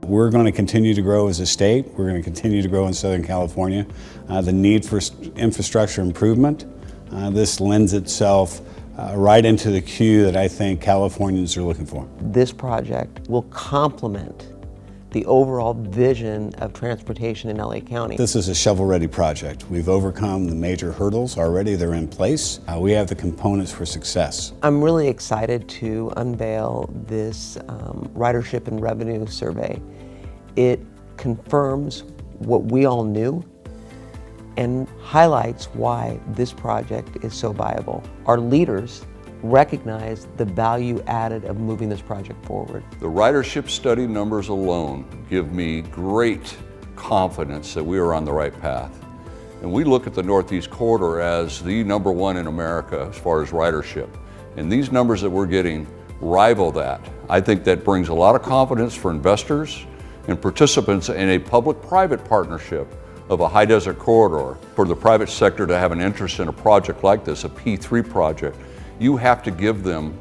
We're going to continue to grow as a state. We're going to continue to grow in Southern California. The need for infrastructure improvement, this lends itself right into the queue that I think Californians are looking for. This project will complement the overall vision of transportation in LA County. This is a shovel-ready project. We've overcome the major hurdles already. They're in place. We have the components for success. I'm really excited to unveil this ridership and revenue survey. It confirms what we all knew and highlights why this project is so viable. Our leaders recognize the value added of moving this project forward. The ridership study numbers alone give me great confidence that we are on the right path. And we look at the Northeast Corridor as the #1 in America as far as ridership. And these numbers that we're getting rival that. I think that brings a lot of confidence for investors and participants in a public-private partnership of a high desert corridor. For the private sector to have an interest in a project like this, a P3 project, you have to give them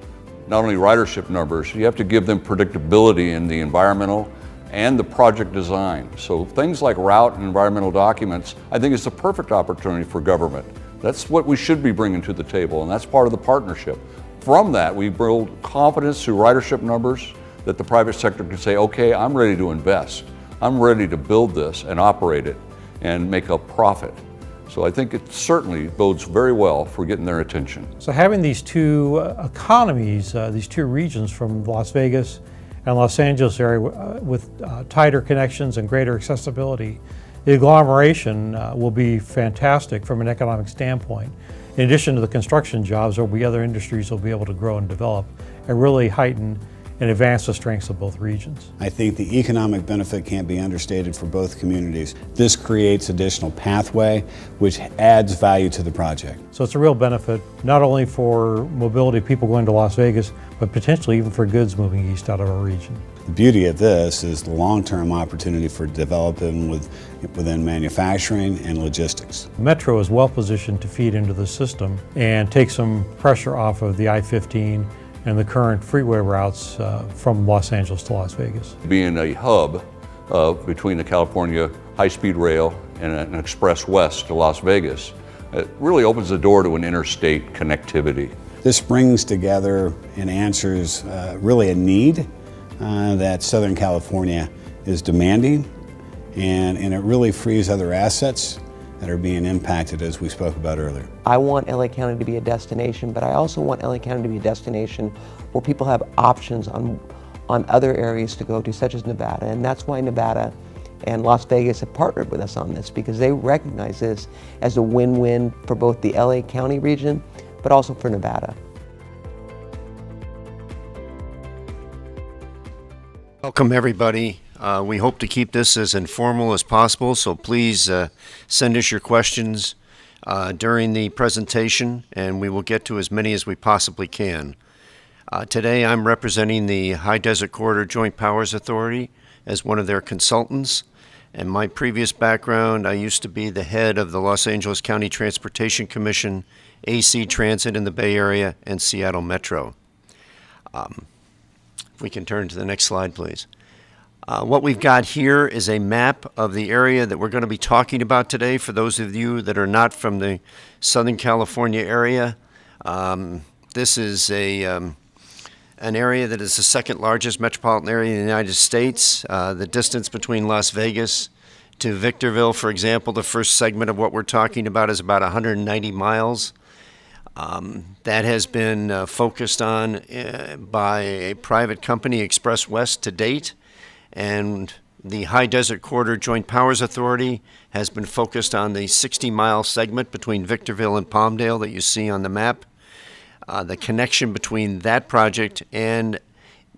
not only ridership numbers, you have to give them predictability in the environmental and the project design. So things like route and environmental documents, I think is the perfect opportunity for government. That's what we should be bringing to the table, and that's part of the partnership. From that, we build confidence through ridership numbers that the private sector can say, okay, I'm ready to invest. I'm ready to build this and operate it and make a profit. So I think it certainly bodes very well for getting their attention. So having these two economies, these two regions from Las Vegas and Los Angeles area with tighter connections and greater accessibility, the agglomeration will be fantastic from an economic standpoint. In addition to the construction jobs, there will be other industries that will be able to grow and develop and really heighten and advance the strengths of both regions. I think the economic benefit can't be understated for both communities. This creates additional pathway, which adds value to the project. So it's a real benefit, not only for mobility, people going to Las Vegas, but potentially even for goods moving east out of our region. The beauty of this is the long-term opportunity for developing within manufacturing and logistics. Metro is well positioned to feed into the system and take some pressure off of the I-15 and the current freeway routes from Los Angeles to Las Vegas. Being a hub between the California high-speed rail and an express west to Las Vegas, it really opens the door to an interstate connectivity. This brings together and answers really a need that Southern California is demanding, and it really frees other assets that are being impacted, as we spoke about earlier. I want LA County to be a destination, but I also want LA County to be a destination where people have options on other areas to go to, such as Nevada. And that's why Nevada and Las Vegas have partnered with us on this, because they recognize this as a win-win for both the LA County region, but also for Nevada. Welcome, everybody. We hope to keep this as informal as possible, so please send us your questions during the presentation, and we will get to as many as we possibly can. Today I'm representing the High Desert Corridor Joint Powers Authority as one of their consultants. And my previous background, I used to be the head of the Los Angeles County Transportation Commission, AC Transit in the Bay Area, and Seattle Metro. If we can turn to the next slide, please. What we've got here is a map of the area that we're going to be talking about today. For those of you that are not from the Southern California area, this is an area that is the second largest metropolitan area in the United States. The distance between Las Vegas to Victorville, for example, the first segment of what we're talking about is about 190 miles. That has been focused on by a private company, Express West, to date. And the High Desert Corridor Joint Powers Authority has been focused on the 60-mile segment between Victorville and Palmdale that you see on the map. The connection between that project and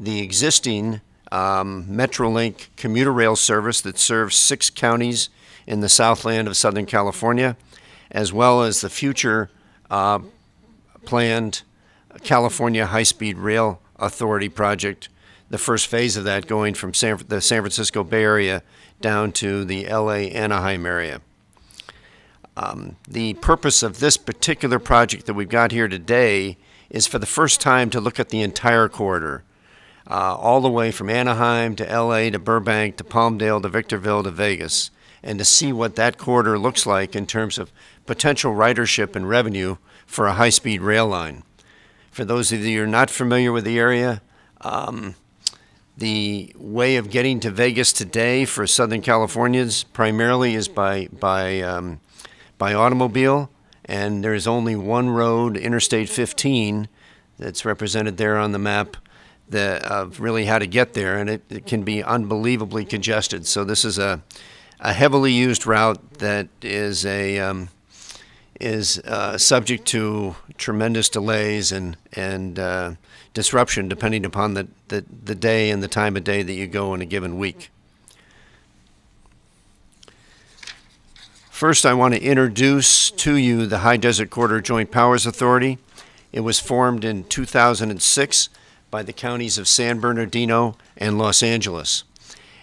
the existing Metrolink commuter rail service that serves 6 counties in the Southland of Southern California, as well as the future planned California High-Speed Rail Authority project, the first phase of that going from the San Francisco Bay Area down to the LA Anaheim area. The purpose of this particular project that we've got here today is for the first time to look at the entire corridor. all the way from Anaheim to LA to Burbank to Palmdale to Victorville to Vegas, and to see what that corridor looks like in terms of potential ridership and revenue for a high-speed rail line. For those of you who are not familiar with the area, the way of getting to Vegas today for Southern Californians primarily is by automobile, and there's only one road, Interstate 15, that's represented there on the map, that of really how to get there, and it can be unbelievably congested. So this is a heavily used route that is subject to tremendous delays and disruption depending upon the day and the time of day that you go in a given week. First, I want to introduce to you the High Desert Corridor Joint Powers Authority. It was formed in 2006 by the counties of San Bernardino and Los Angeles.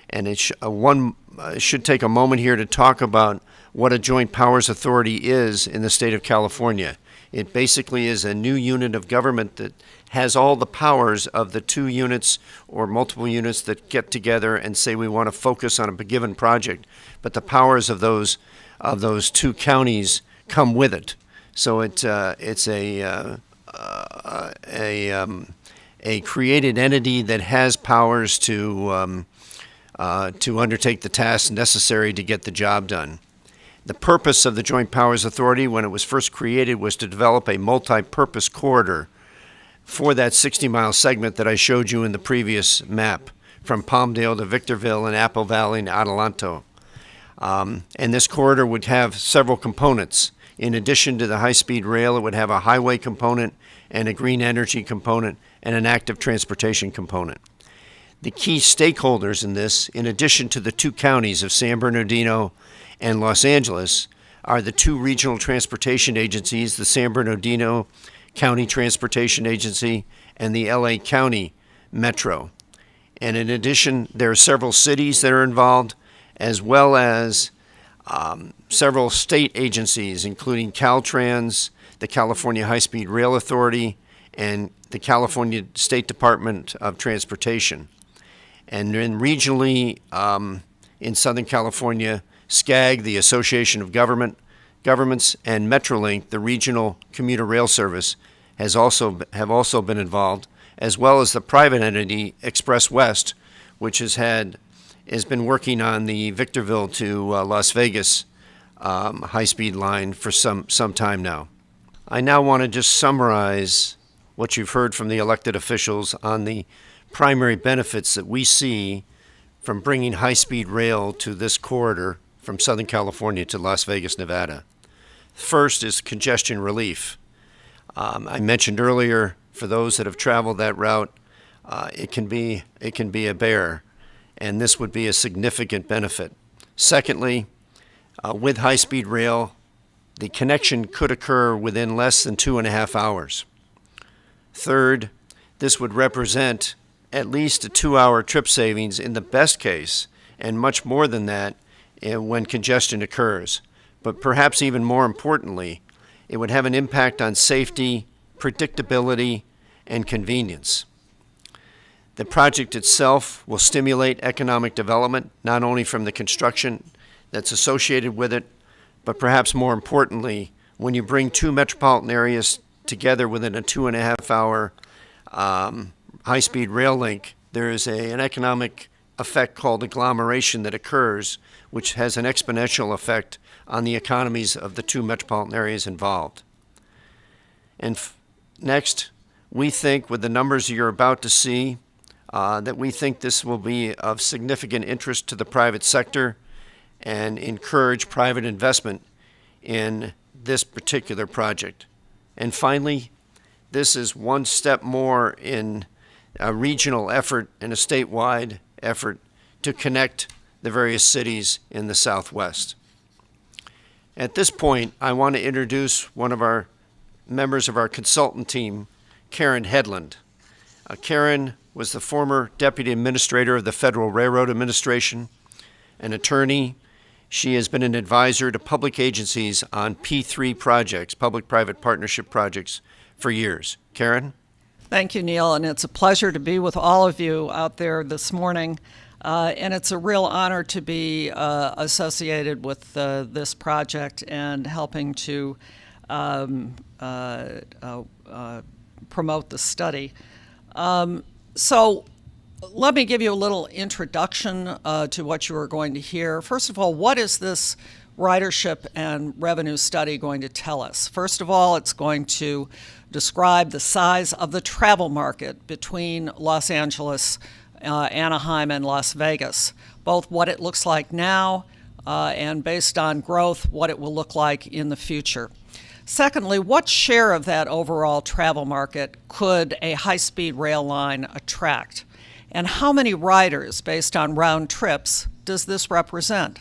And it should take a moment here to talk about what a Joint Powers Authority is in the state of California. It basically is a new unit of government that has all the powers of the two units or multiple units that get together and say we want to focus on a given project, but the powers of those two counties come with it. So it's a created entity that has powers to undertake the tasks necessary to get the job done. The purpose of the Joint Powers Authority, when it was first created, was to develop a multi-purpose corridor for that 60-mile segment that I showed you in the previous map, from Palmdale to Victorville and Apple Valley and Adelanto. And this corridor would have several components. In addition to the high-speed rail, it would have a highway component and a green energy component and an active transportation component. The key stakeholders in this, in addition to the two counties of San Bernardino and Los Angeles, are the two regional transportation agencies, the San Bernardino County Transportation Agency and the LA County Metro. And in addition, there are several cities that are involved, as well as several state agencies, including Caltrans, the California High-Speed Rail Authority, and the California State Department of Transportation. And then regionally, in Southern California, SCAG, the Association of Governments, and Metrolink, the regional commuter rail service, have also been involved, as well as the private entity Express West, which has been working on the Victorville to Las Vegas high-speed line for some time now. I now want to just summarize what you've heard from the elected officials on the primary benefits that we see from bringing high-speed rail to this corridor from Southern California to Las Vegas, Nevada. First is congestion relief. I mentioned earlier, for those that have traveled that route, it can be a bear, and this would be a significant benefit. Secondly, with high-speed rail, the connection could occur within less than 2.5 hours. Third, this would represent at least a 2-hour trip savings in the best case, and much more than that when congestion occurs. But perhaps even more importantly, it would have an impact on safety, predictability, and convenience. The project itself will stimulate economic development, not only from the construction that's associated with it, but perhaps more importantly, when you bring two metropolitan areas together within a 2.5-hour high-speed rail link, there is an economic effect called agglomeration that occurs, which has an exponential effect on the economies of the two metropolitan areas involved. And next, we think with the numbers you're about to see, that we think this will be of significant interest to the private sector and encourage private investment in this particular project. And finally, this is one step more in a regional effort and a statewide effort to connect the various cities in the Southwest. At this point, I want to introduce one of our members of our consultant team, Karen Hedlund. Karen was the former Deputy Administrator of the Federal Railroad Administration, an attorney. She has been an advisor to public agencies on P3 projects, public-private partnership projects, for years. Karen? Thank you, Neil, and it's a pleasure to be with all of you out there this morning. And it's a real honor to be associated with this project and helping to promote the study. So let me give you a little introduction to what you are going to hear. First of all, what is this ridership and revenue study going to tell us? First of all, it's going to describe the size of the travel market between Los Angeles, Anaheim, and Las Vegas, both what it looks like now and based on growth, what it will look like in the future. Secondly, what share of that overall travel market could a high-speed rail line attract? And how many riders, based on round trips, does this represent?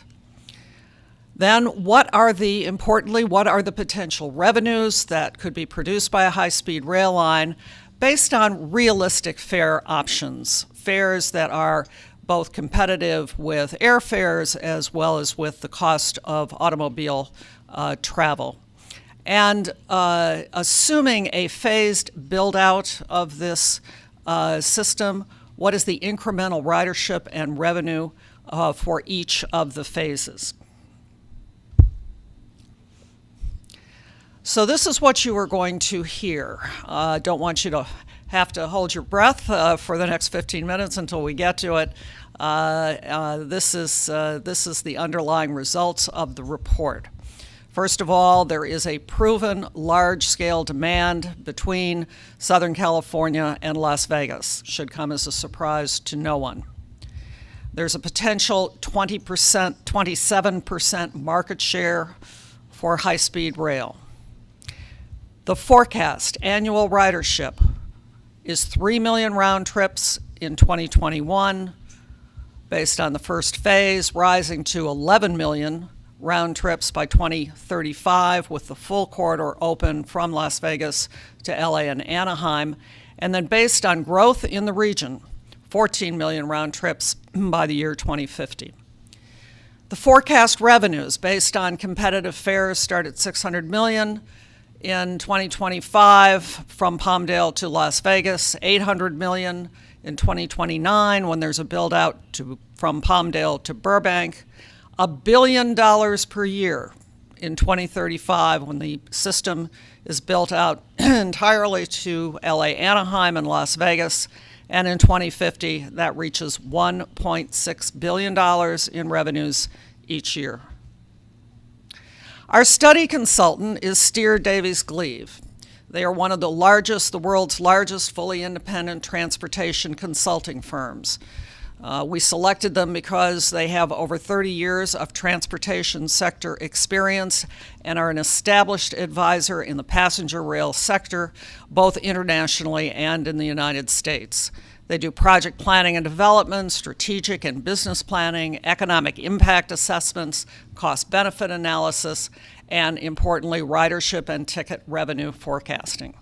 Then, importantly, what are the potential revenues that could be produced by a high-speed rail line based on realistic fare options, fares that are both competitive with airfares as well as with the cost of automobile travel. And assuming a phased build-out of this system, what is the incremental ridership and revenue for each of the phases? So this is what you are going to hear. Don't want you to have to hold your breath for the next 15 minutes until we get to it. This is the underlying results of the report. First of all, there is a proven large-scale demand between Southern California and Las Vegas. Should come as a surprise to no one. There's a potential 27% market share for high-speed rail. The forecast annual ridership is 3 million round trips in 2021, based on the first phase, rising to 11 million round trips by 2035, with the full corridor open from Las Vegas to LA and Anaheim, and then based on growth in the region, 14 million round trips by the year 2050. The forecast revenues based on competitive fares start at 600 million in 2025 from Palmdale to Las Vegas, 800 million in 2029 when there's a build out from Palmdale to Burbank, $1 billion per year in 2035 when the system is built out entirely to LA, Anaheim, and Las Vegas, and in 2050 that reaches $1.6 billion in revenues each year. Our study consultant is Steer Davies Gleave. They are one of the world's largest fully independent transportation consulting firms. We selected them because they have over 30 years of transportation sector experience and are an established advisor in the passenger rail sector, both internationally and in the United States. They do project planning and development, strategic and business planning, economic impact assessments, cost-benefit analysis, and importantly, ridership and ticket revenue forecasting.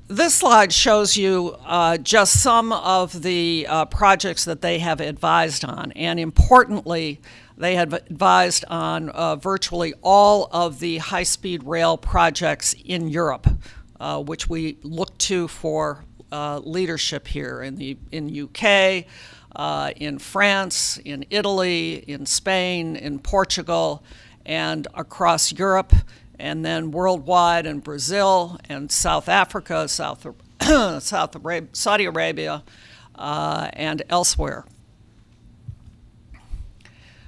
This slide shows you just some of the projects that they have advised on, and importantly, they have advised on virtually all of the high-speed rail projects in Europe, which we look to for leadership here in UK, in France, in Italy, in Spain, in Portugal, and across Europe, and then worldwide in Brazil and South Africa, Saudi Arabia, and elsewhere.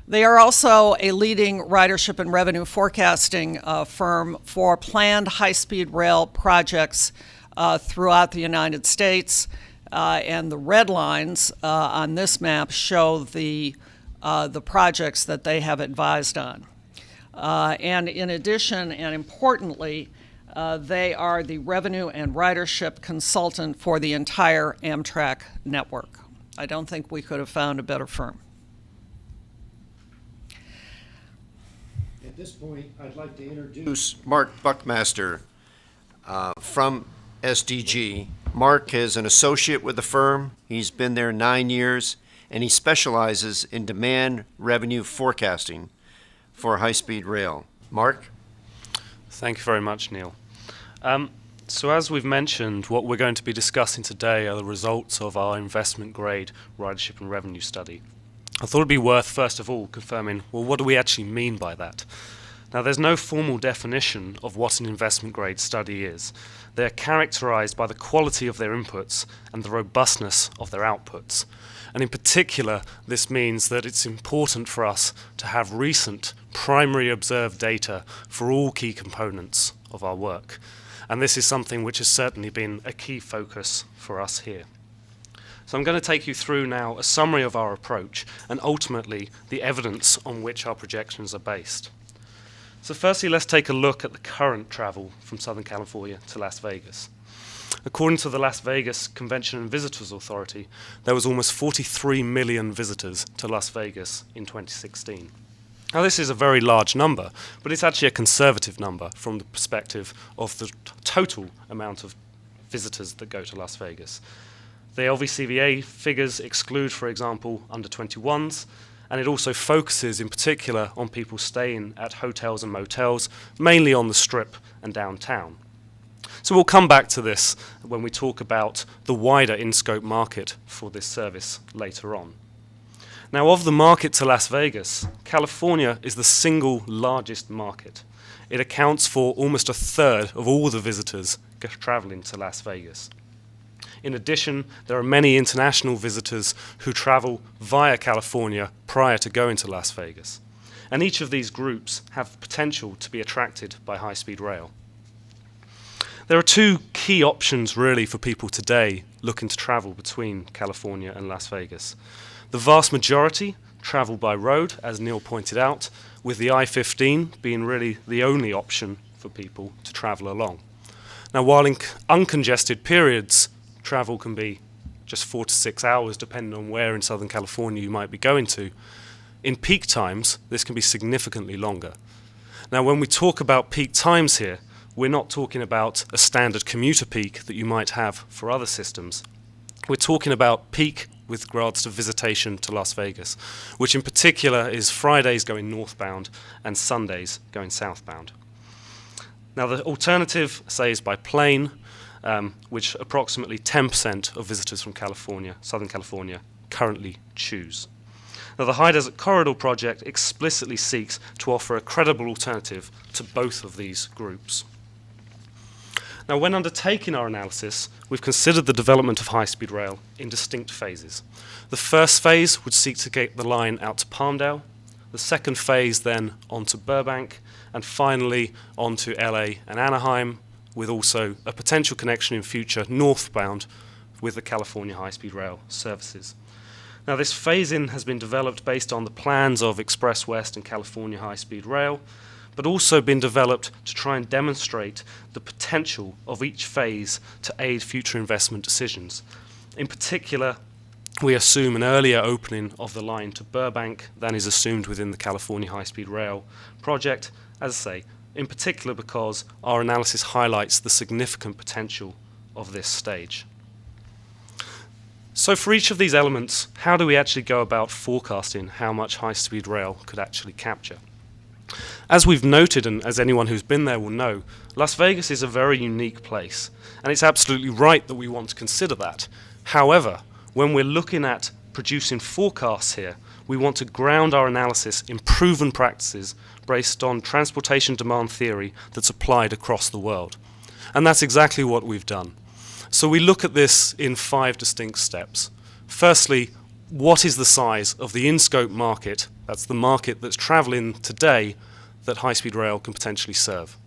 They are also a leading ridership and revenue forecasting firm for planned high-speed rail projects throughout the United States. And the red lines on this map show the projects that they have advised on. And in addition, and importantly, they are the revenue and ridership consultant for the entire Amtrak network. I don't think we could have found a better firm. At this point, I'd like to introduce Mark Buckmaster from SDG. Mark is an associate with the firm. He's been there 9 years, and he specializes in demand revenue forecasting for high-speed rail. Mark? Thank you very much, Neil. So as we've mentioned, what we're going to be discussing today are the results of our investment grade ridership and revenue study. I thought it'd be worth, first of all, confirming, well, what do we actually mean by that? Now, there's no formal definition of what an investment grade study is. They're characterized by the quality of their inputs and the robustness of their outputs. And in particular, this means that it's important for us to have recent primary observed data for all key components of our work. And this is something which has certainly been a key focus for us here. So I'm going to take you through now a summary of our approach and ultimately the evidence on which our projections are based. So firstly, let's take a look at the current travel from Southern California to Las Vegas. According to the Las Vegas Convention and Visitors Authority, there was almost 43 million visitors to Las Vegas in 2016. Now, this is a very large number, but it's actually a conservative number from the perspective of the total amount of visitors that go to Las Vegas. The LVCVA figures exclude, for example, under 21s, and it also focuses in particular on people staying at hotels and motels, mainly on the Strip and downtown. So we'll come back to this when we talk about the wider in-scope market for this service later on. Now, of the market to Las Vegas, California is the single largest market. It accounts for almost a third of all the visitors traveling to Las Vegas. In addition, there are many international visitors who travel via California prior to going to Las Vegas. And each of these groups have potential to be attracted by high-speed rail. There are two key options really for people today looking to travel between California and Las Vegas. The vast majority travel by road, as Neil pointed out, with the I-15 being really the only option for people to travel along. Now, while in uncongested periods, travel can be just 4 to 6 hours, depending on where in Southern California you might be going to. In peak times, this can be significantly longer. Now, when we talk about peak times here, we're not talking about a standard commuter peak that you might have for other systems. We're talking about peak with regards to visitation to Las Vegas, which in particular is Fridays going northbound and Sundays going southbound. Now, the alternative, say, is by plane, which approximately 10% of visitors from California, Southern California, currently choose. Now, the High Desert Corridor project explicitly seeks to offer a credible alternative to both of these groups. Now, when undertaking our analysis, we've considered the development of high-speed rail in distinct phases. The first phase would seek to get the line out to Palmdale, the second phase then onto Burbank, and finally onto LA and Anaheim, with also a potential connection in future northbound with the California high-speed rail services. Now, this phase-in has been developed based on the plans of Express West and California high-speed rail, but also been developed to try and demonstrate the potential of each phase to aid future investment decisions. In particular, we assume an earlier opening of the line to Burbank than is assumed within the California high-speed rail project, as I say, in particular because our analysis highlights the significant potential of this stage. So for each of these elements, how do we actually go about forecasting how much high-speed rail could actually capture? As we've noted, and as anyone who's been there will know, Las Vegas is a very unique place, and it's absolutely right that we want to consider that. However, when we're looking at producing forecasts here, we want to ground our analysis in proven practices based on transportation demand theory that's applied across the world. And that's exactly what we've done. So we look at this in 5 distinct steps. Firstly, what is the size of the in-scope market, that's the market that's traveling today, that high-speed rail can potentially serve?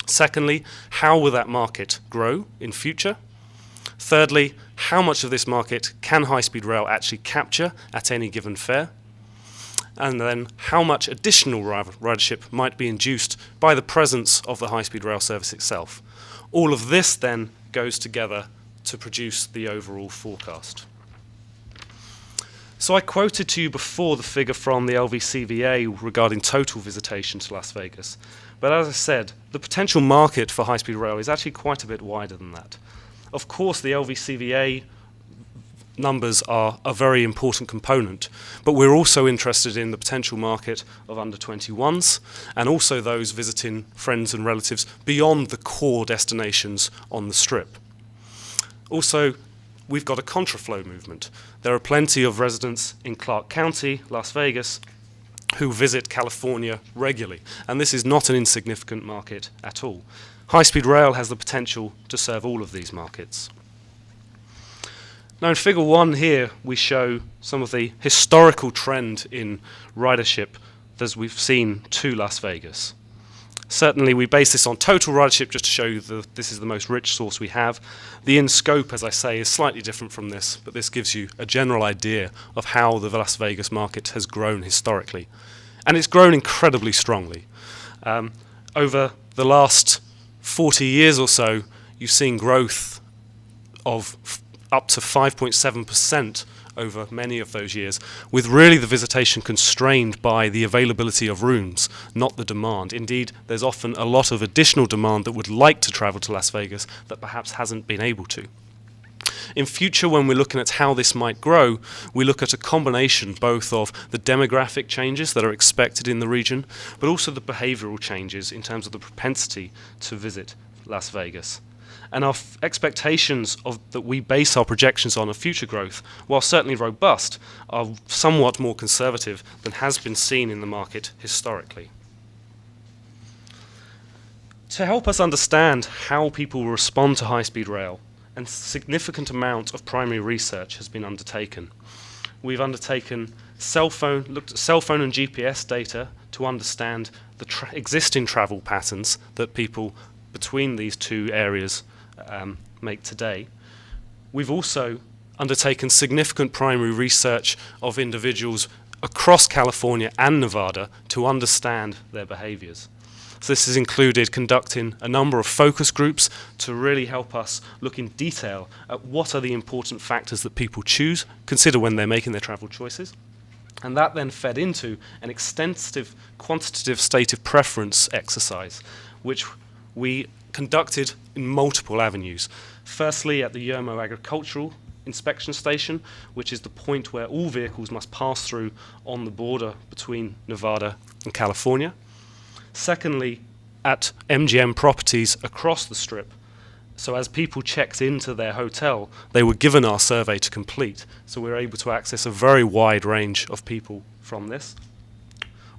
Secondly, how will that market grow in future? Thirdly, how much of this market can high-speed rail actually capture at any given fare? And then how much additional ridership might be induced by the presence of the high-speed rail service itself? All of this then goes together to produce the overall forecast. So I quoted to you before the figure from the LVCVA regarding total visitation to Las Vegas. But as I said, the potential market for high-speed rail is actually quite a bit wider than that. Of course, the LVCVA numbers are a very important component, but we're also interested in the potential market of under 21s and also those visiting friends and relatives beyond the core destinations on the Strip. Also, we've got a contraflow movement. There are plenty of residents in Clark County, Las Vegas, who visit California regularly, and this is not an insignificant market at all. High-speed rail has the potential to serve all of these markets. Now in figure 1 here we show some of the historical trend in ridership that we've seen to Las Vegas. Certainly we base this on total ridership just to show you that this is the most rich source we have. The in-scope, as I say, is slightly different from this, but this gives you a general idea of how the Las Vegas market has grown historically. And it's grown incredibly strongly. Over the last 40 years or so, you've seen growth of up to 5.7% over many of those years, with really the visitation constrained by the availability of rooms, not the demand. Indeed, there's often a lot of additional demand that would like to travel to Las Vegas that perhaps hasn't been able to. In future, when we're looking at how this might grow, we look at a combination both of the demographic changes that are expected in the region, but also the behavioral changes in terms of the propensity to visit Las Vegas. And our expectations that we base our projections on of future growth, while certainly robust, are somewhat more conservative than has been seen in the market historically. To help us understand how people will respond to high-speed rail, a significant amount of primary research has been undertaken. We've undertaken looked at cell phone and GPS data to understand the existing travel patterns that people between these two areas make today. We've also undertaken significant primary research of individuals across California and Nevada to understand their behaviors. So this has included conducting a number of focus groups to really help us look in detail at what are the important factors that people consider when they're making their travel choices. And that then fed into an extensive quantitative state of preference exercise, which we conducted in multiple avenues. Firstly, at the Yermo Agricultural Inspection Station, which is the point where all vehicles must pass through on the border between Nevada and California. Secondly, at MGM properties across the Strip. So as people checked into their hotel, they were given our survey to complete. So we were able to access a very wide range of people from this.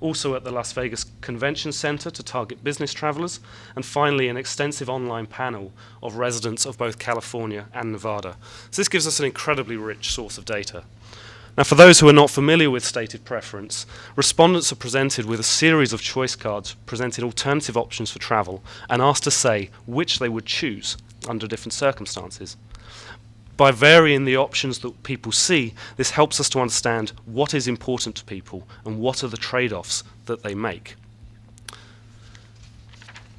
Also at the Las Vegas Convention Center to target business travelers, and finally an extensive online panel of residents of both California and Nevada. So this gives us an incredibly rich source of data. Now for those who are not familiar with stated preference, respondents are presented with a series of choice cards presenting alternative options for travel and asked to say which they would choose under different circumstances. By varying the options that people see, this helps us to understand what is important to people and what are the trade-offs that they make.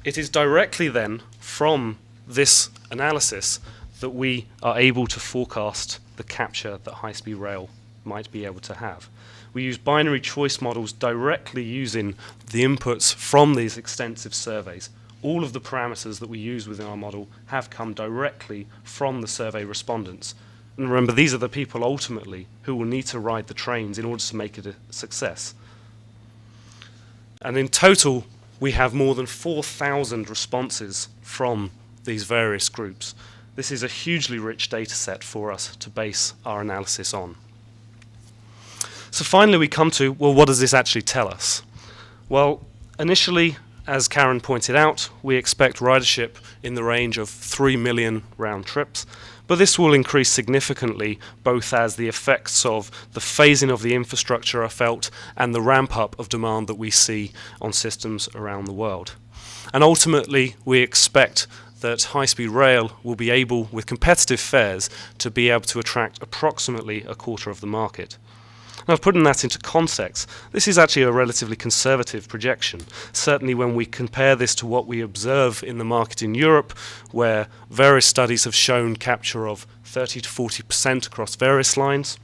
It is directly then from this analysis that we are able to forecast the capture that high-speed rail might be able to have. We use binary choice models directly using the inputs from these extensive surveys. All of the parameters that we use within our model have come directly from the survey respondents. And remember, these are the people ultimately who will need to ride the trains in order to make it a success. And in total, we have more than 4,000 responses from these various groups. This is a hugely rich data set for us to base our analysis on. So finally we come to, well, what does this actually tell us? Well, initially, as Karen pointed out, we expect ridership in the range of 3 million round trips, but this will increase significantly both as the effects of the phasing of the infrastructure are felt and the ramp up of demand that we see on systems around the world. And ultimately, we expect that high-speed rail will be able, with competitive fares, to be able to attract approximately a quarter of the market. Now, putting that into context, this is actually a relatively conservative projection. Certainly when we compare this to what we observe in the market in Europe, where various studies have shown capture of 30 to 40% across various lines,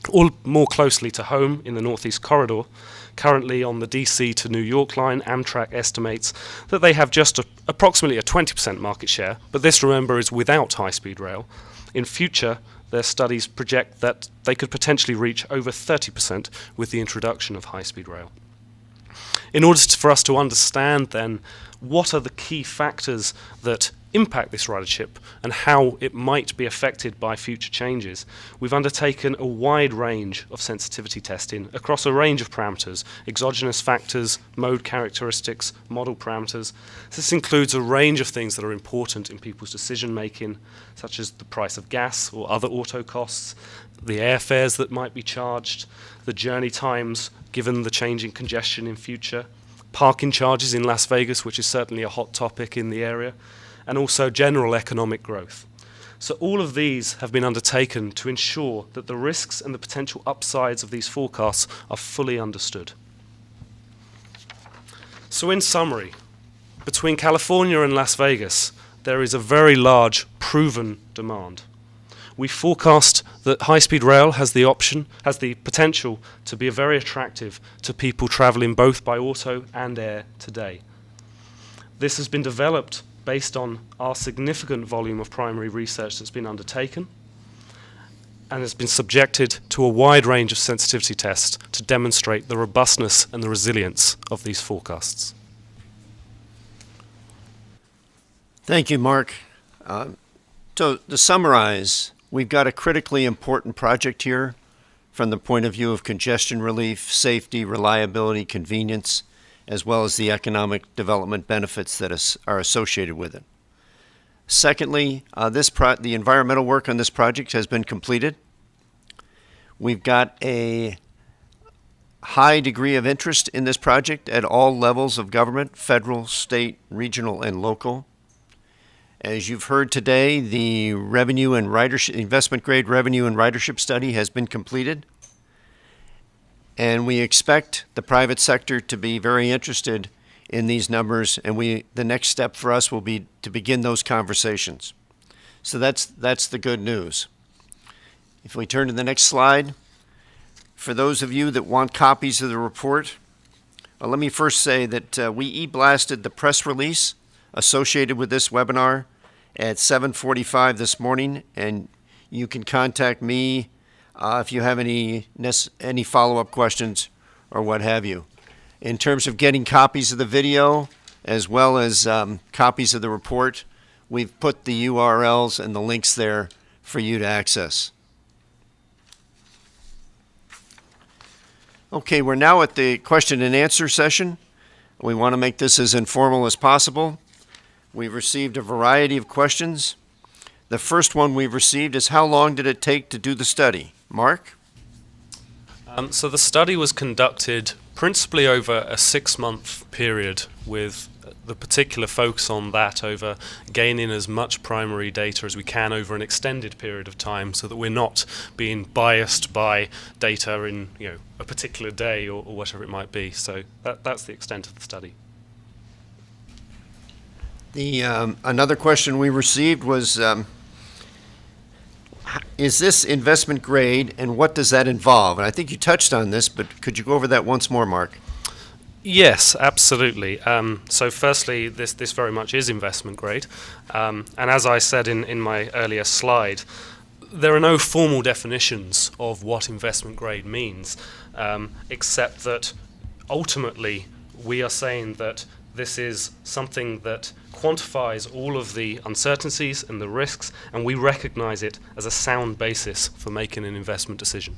or more closely to home in the Northeast Corridor. Currently on the DC to New York line, Amtrak estimates that they have just approximately a 20% market share, but this, remember, is without high-speed rail. In future, their studies project that they could potentially reach over 30% with the introduction of high-speed rail. In order for us to understand then what are the key factors that impact this ridership and how it might be affected by future changes, we've undertaken a wide range of sensitivity testing across a range of parameters: exogenous factors, mode characteristics, model parameters. This includes a range of things that are important in people's decision making, such as the price of gas or other auto costs, the airfares that might be charged, the journey times given the change in congestion in future, parking charges in Las Vegas, which is certainly a hot topic in the area, and also general economic growth. So all of these have been undertaken to ensure that the risks and the potential upsides of these forecasts are fully understood. So in summary, between California and Las Vegas, there is a very large proven demand. We forecast that high-speed rail has the potential to be very attractive to people traveling both by auto and air today. This has been developed based on our significant volume of primary research that's been undertaken and has been subjected to a wide range of sensitivity tests to demonstrate the robustness and the resilience of these forecasts. Thank you, Mark. So to summarize, we've got a critically important project here from the point of view of congestion relief, safety, reliability, convenience, as well as the economic development benefits that are associated with it. Secondly, the environmental work on this project has been completed. We've got a high degree of interest in this project at all levels of government: federal, state, regional, and local. As you've heard today, the revenue and ridership, investment grade revenue and ridership study has been completed. And we expect the private sector to be very interested in these numbers, and the next step for us will be to begin those conversations. So that's the good news. If we turn to the next slide, for those of you that want copies of the report, let me first say that we e-blasted the press release associated with this webinar at 7:45 this morning, and you can contact me if you have any follow-up questions or what have you. In terms of getting copies of the video as well as copies of the report, we've put the URLs and the links there for you to access. Okay, we're now at the question and answer session. We want to make this as informal as possible. We've received a variety of questions. The first one we've received is, how long did it take to do the study? Mark? So the study was conducted principally over a 6-month period, with the particular focus on that over gaining as much primary data as we can over an extended period of time, so that we're not being biased by data in a particular day or whatever it might be. So that's the extent of the study. Another question we received was, is this investment grade, and what does that involve? And I think you touched on this, but could you go over that once more, Mark? Yes, absolutely. So firstly, this very much is investment grade. And as I said in my earlier slide, there are no formal definitions of what investment grade means, except that ultimately we are saying that this is something that quantifies all of the uncertainties and the risks, and we recognize it as a sound basis for making an investment decision.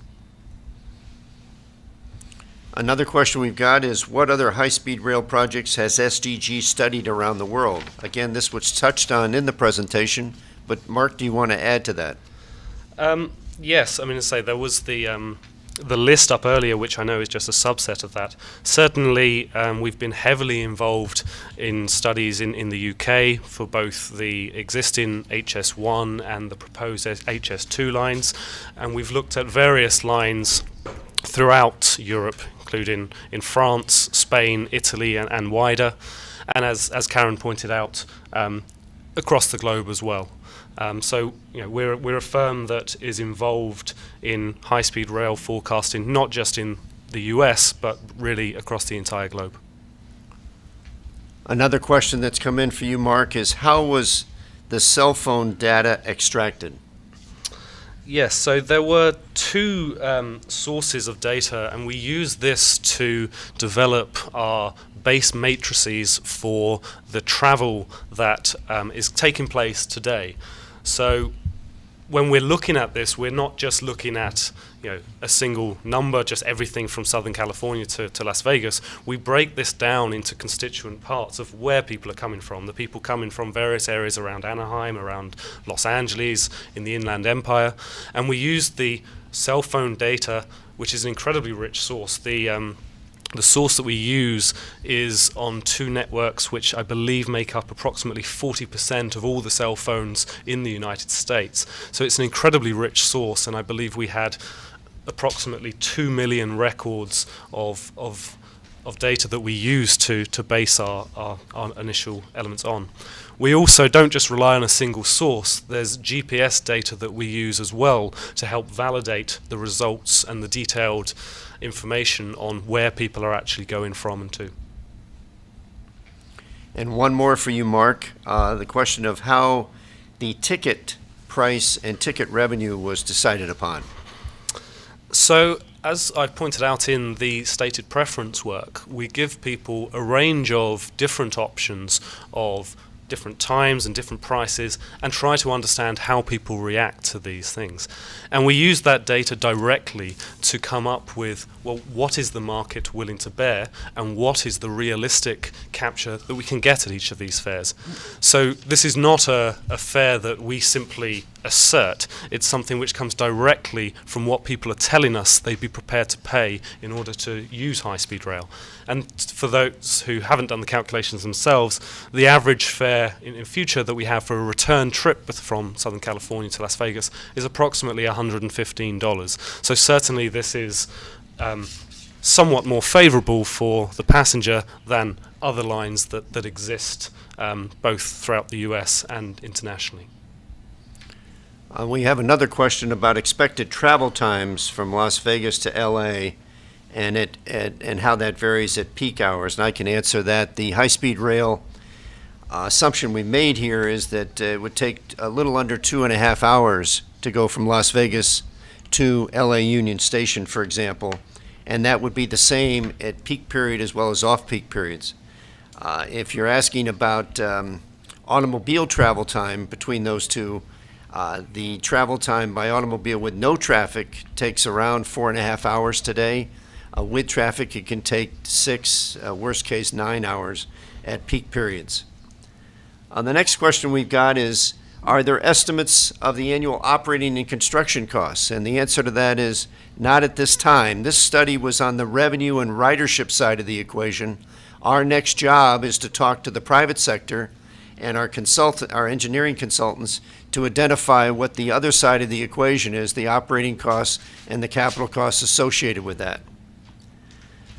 Another question we've got is, what other high-speed rail projects has SDG studied around the world? Again, this was touched on in the presentation, but Mark, do you want to add to that? Yes, I mean, to say there was the list up earlier, which I know is just a subset of that. Certainly, we've been heavily involved in studies in the UK for both the existing HS1 and the proposed HS2 lines, and we've looked at various lines throughout Europe, including in France, Spain, Italy, and wider, and as Karen pointed out, across the globe as well. So we're a firm that is involved in high-speed rail forecasting, not just in the US, but really across the entire globe. Another question that's come in for you, Mark, is how was the cell phone data extracted? Yes, so there were two sources of data, and we used this to develop our base matrices for the travel that is taking place today. So when we're looking at this, we're not just looking at a single number, just everything from Southern California to Las Vegas. We break this down into constituent parts of where people are coming from. The people coming from various areas around Anaheim, around Los Angeles, in the Inland Empire. And we use the cell phone data, which is an incredibly rich source. The source that we use is on two networks which I believe make up approximately 40% of all the cell phones in the United States. So it's an incredibly rich source, and I believe we had approximately 2 million records of data that we use to base our initial elements on. We also don't just rely on a single source. There's GPS data that we use as well to help validate the results and the detailed information on where people are actually going from and to. And one more for you, Mark. The question of how the ticket price and ticket revenue was decided upon. So, as I pointed out in the stated preference work, we give people a range of different options of different times and different prices, and try to understand how people react to these things. And we use that data directly to come up with, well, what is the market willing to bear, and what is the realistic capture that we can get at each of these fares. So this is not a fare that we simply assert. It's something which comes directly from what people are telling us they'd be prepared to pay in order to use high-speed rail. And for those who haven't done the calculations themselves, the average fare in future that we have for a return trip from Southern California to Las Vegas is approximately $115. So certainly this is somewhat more favorable for the passenger than other lines that exist both throughout the US and internationally. We have another question about expected travel times from Las Vegas to LA and how that varies at peak hours. And I can answer that. The high-speed rail assumption we made here is that it would take a little under 2.5 hours to go from Las Vegas to LA Union Station, for example. And that would be the same at peak period as well as off-peak periods. If you're asking about automobile travel time between those two, the travel time by automobile with no traffic takes around 4.5 hours today. With traffic, it can take 6, worst case 9 hours at peak periods. The next question we've got is, are there estimates of the annual operating and construction costs? And the answer to that is not at this time. This study was on the revenue and ridership side of the equation. Our next job is to talk to the private sector and our engineering consultants to identify what the other side of the equation is, the operating costs and the capital costs associated with that.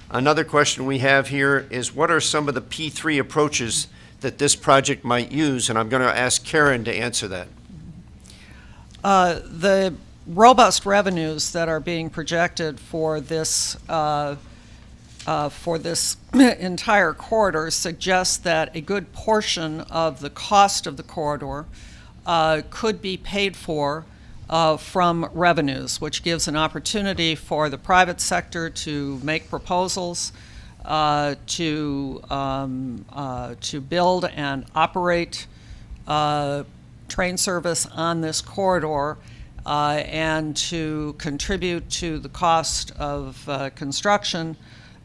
Another question we have here is, what are some of the P3 approaches that this project might use? And I'm going to ask Karen to answer that. The robust revenues that are being projected for this entire corridor suggest that a good portion of the cost of the corridor could be paid for from revenues, which gives an opportunity for the private sector to make proposals, to build and operate train service on this corridor, and to contribute to the cost of construction,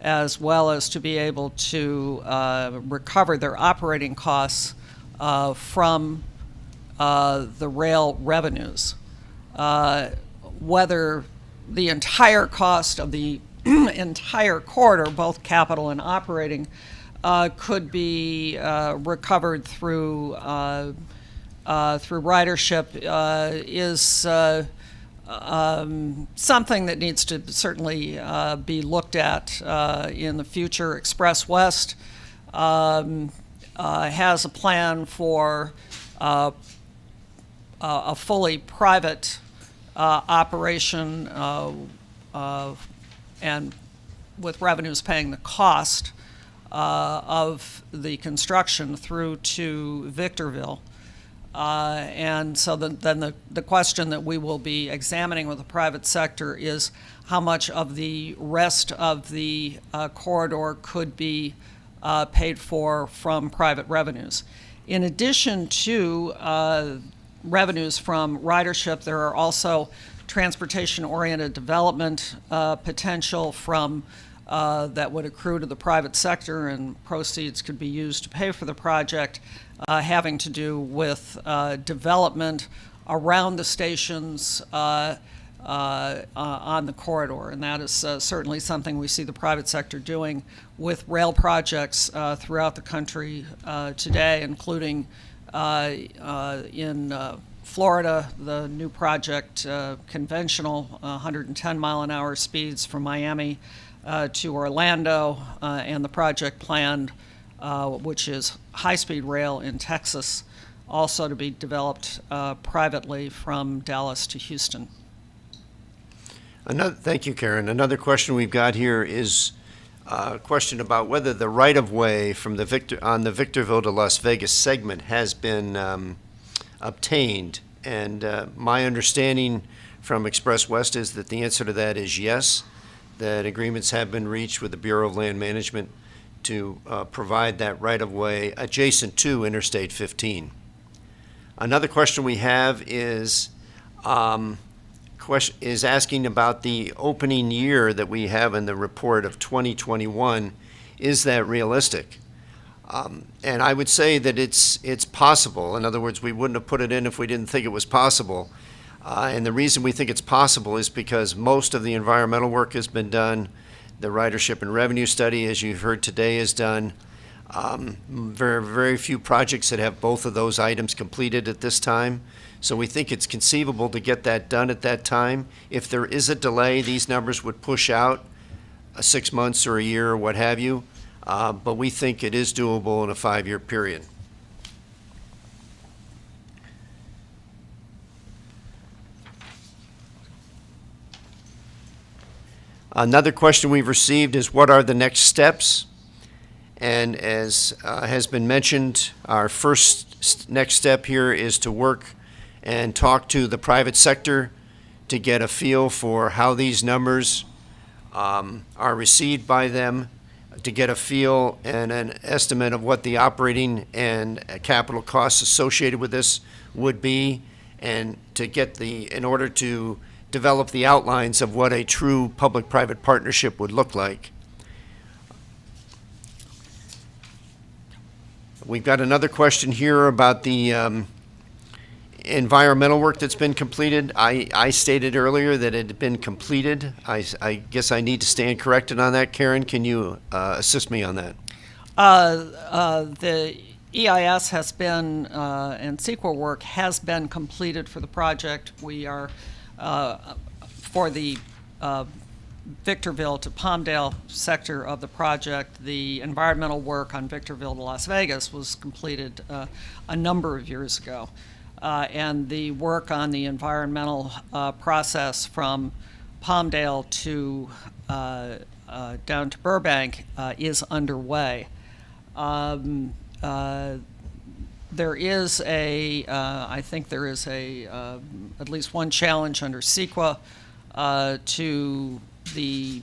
as well as to be able to recover their operating costs from the rail revenues. Whether the entire cost of the entire corridor, both capital and operating, could be recovered through ridership is something that needs to certainly be looked at in the future. Express West has a plan for a fully private operation and with revenues paying the cost of the construction through to Victorville. And so then the question that we will be examining with the private sector is how much of the rest of the corridor could be paid for from private revenues. In addition to revenues from ridership, there are also transportation-oriented development potential from that would accrue to the private sector, and proceeds could be used to pay for the project, having to do with development around the stations on the corridor. And that is certainly something we see the private sector doing with rail projects throughout the country today, including in Florida, the new project, conventional 110 mile an hour speeds from Miami to Orlando, and the project planned, which is high-speed rail in Texas, also to be developed privately from Dallas to Houston. Thank you, Karen. Another question we've got here is a question about whether the right-of-way from on the Victorville to Las Vegas segment has been obtained. And my understanding from Express West is that the answer to that is yes, that agreements have been reached with the Bureau of Land Management to provide that right-of-way adjacent to Interstate 15. Another question we have is asking about the opening year that we have in the report of 2021. Is that realistic? And I would say that it's possible. In other words, we wouldn't have put it in if we didn't think it was possible. And the reason we think it's possible is because most of the environmental work has been done. The ridership and revenue study, as you've heard today, is done. Very, very few projects that have both of those items completed at this time. So we think it's conceivable to get that done at that time. If there is a delay, these numbers would push out 6 months or a year or what have you. But we think it is doable in a 5-year period. Another question we've received is, what are the next steps? And as has been mentioned, our first next step here is to work and talk to the private sector to get a feel for how these numbers are received by them, to get a feel and an estimate of what the operating and capital costs associated with this would be, and to get in order to develop the outlines of what a true public-private partnership would look like. We've got another question here about the environmental work that's been completed. I stated earlier that it had been completed. I guess I need to stand corrected on that. Karen, can you assist me on that? The EIS has been, and CEQA work has been completed for the project. We are, for the Victorville to Palmdale sector of the project, the environmental work on Victorville to Las Vegas was completed a number of years ago. And the work on the environmental process from Palmdale to down to Burbank is underway. There is I think there is at least one challenge under CEQA to the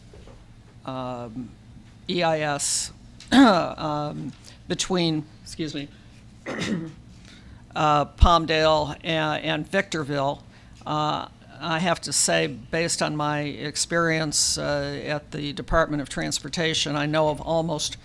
EIS between, Palmdale and Victorville. I have to say, based on my experience at the Department of Transportation, I know of almost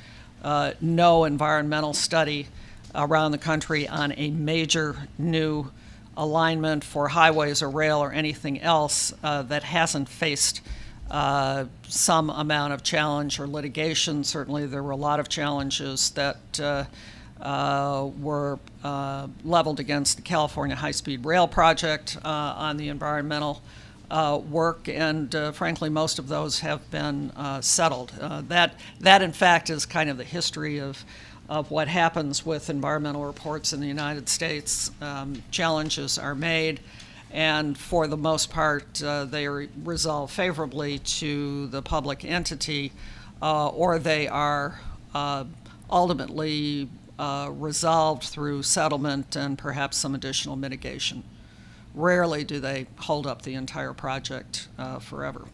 no environmental study around the country on a major new alignment for highways or rail or anything else that hasn't faced some amount of challenge or litigation. Certainly there were a lot of challenges that were leveled against the California high-speed rail project on the environmental work, and frankly most of those have been settled. That in fact is kind of the history of what happens with environmental reports in the United States. Challenges are made, and for the most part they are resolved favorably to the public entity, or they are ultimately resolved through settlement and perhaps some additional mitigation. Rarely do they hold up the entire project forever.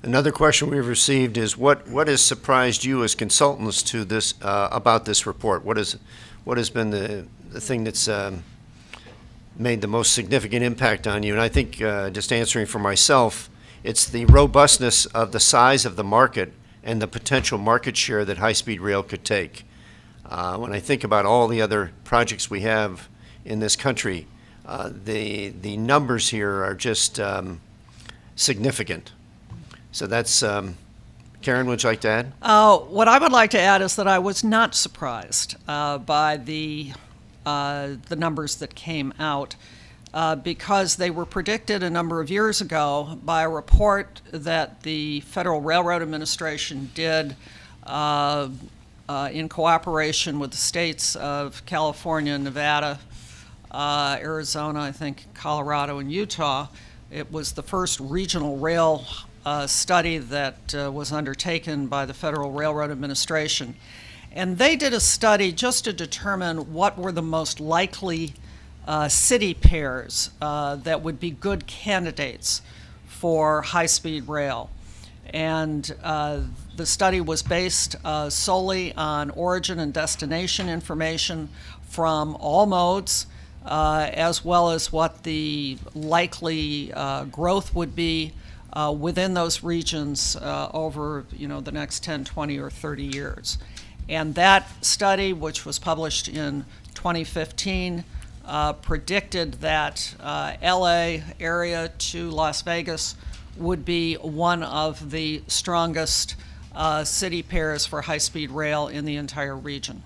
Another question we've received is what has surprised you as consultants to this about this report? What has been the thing that's made the most significant impact on you? And I think just answering for myself, it's the robustness of the size of the market and the potential market share that high-speed rail could take. When I think about all the other projects we have in this country, the numbers here are just significant. So that's, Karen, would you like to add? What I would like to add is that I was not surprised by the numbers that came out because they were predicted a number of years ago by a report that the Federal Railroad Administration did in cooperation with the states of California, Nevada, Arizona, I think Colorado, and Utah. It was the first regional rail study that was undertaken by the Federal Railroad Administration. And they did a study just to determine what were the most likely city pairs that would be good candidates for high-speed rail. And the study was based solely on origin and destination information from all modes, as well as what the likely growth would be within those regions over the next 10, 20, or 30 years. And that study, which was published in 2015, predicted that LA area to Las Vegas would be one of the strongest city pairs for high-speed rail in the entire region.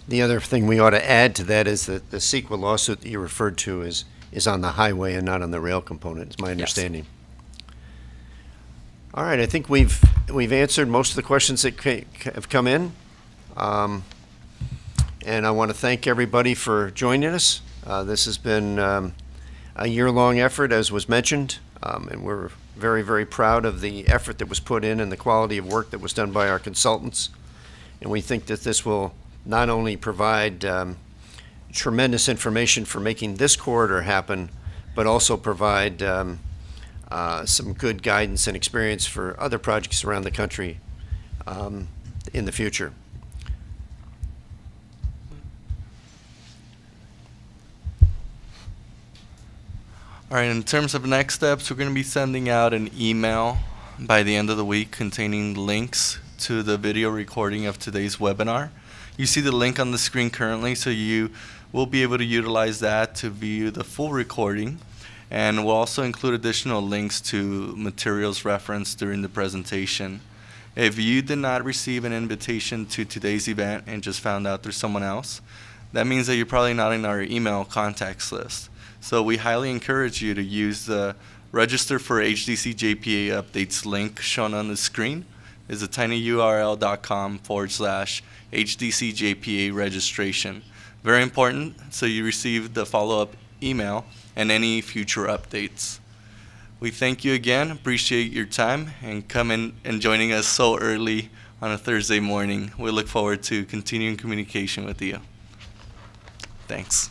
The other thing we ought to add to that is that the CEQA lawsuit that you referred to is on the highway and not on the rail component, is my understanding. Yes. All right, I think we've answered most of the questions that have come in. And I want to thank everybody for joining us. This has been a year-long effort, as was mentioned, and we're very, very proud of the effort that was put in and the quality of work that was done by our consultants. And we think that this will not only provide tremendous information for making this corridor happen, but also provide some good guidance and experience for other projects around the country in the future. All right, in terms of next steps, we're going to be sending out an email by the end of the week containing links to the video recording of today's webinar. You see the link on the screen currently, so you will be able to utilize that to view the full recording. And we'll also include additional links to materials referenced during the presentation. If you did not receive an invitation to today's event and just found out through someone else, that means that you're probably not in our email contacts list. So we highly encourage you to use the Register for HDC JPA Updates link shown on the screen. It's a tinyurl.com/HDC JPA registration. Very important, so you receive the follow-up email and any future updates. We thank you again, appreciate your time, and coming and joining us so early on a Thursday morning. We look forward to continuing communication with you. Thanks.